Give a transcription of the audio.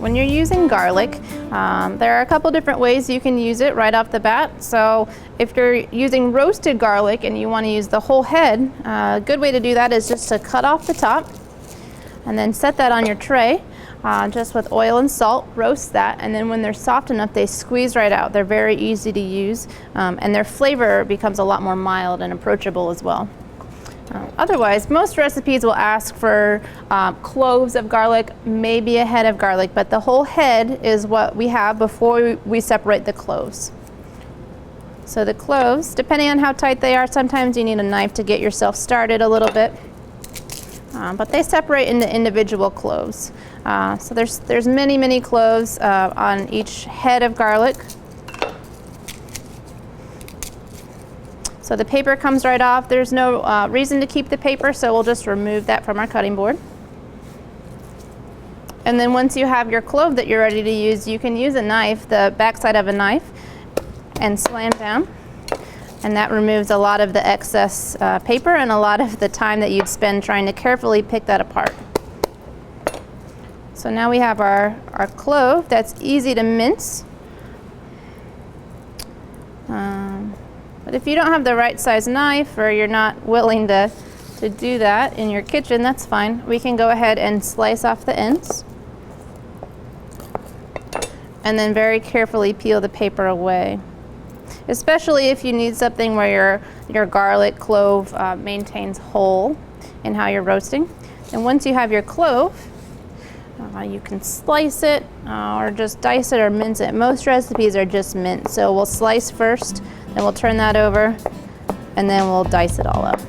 When you're using garlic, there are a couple different ways you can use it right off the bat. So if you're using roasted garlic and you want to use the whole head, a good way to do that is just to cut off the top and then set that on your tray. Just with oil and salt, roast that, and then when they're soft enough, they squeeze right out. They're very easy to use, and their flavor becomes a lot more mild and approachable as well. Otherwise, most recipes will ask for cloves of garlic, maybe a head of garlic, but the whole head is what we have before we separate the cloves. So the cloves, depending on how tight they are, sometimes you need a knife to get yourself started a little bit. But they separate into individual cloves. So there's many cloves on each head of garlic. So the paper comes right off. There's no reason to keep the paper, so we'll just remove that from our cutting board. And then once you have your clove that you're ready to use, you can use a knife, the backside of a knife, and slam down. And that removes a lot of the excess paper and a lot of the time that you'd spend trying to carefully pick that apart. So now we have our clove that's easy to mince. But if you don't have the right size knife, or you're not willing to do that in your kitchen, that's fine. We can go ahead and slice off the ends and then very carefully peel the paper away. Especially if you need something where your garlic clove maintains whole in how you're roasting. And once you have your clove, you can slice it or just dice it or mince it. Most recipes are just minced, so we'll slice first, then we'll turn that over, and then we'll dice it all up.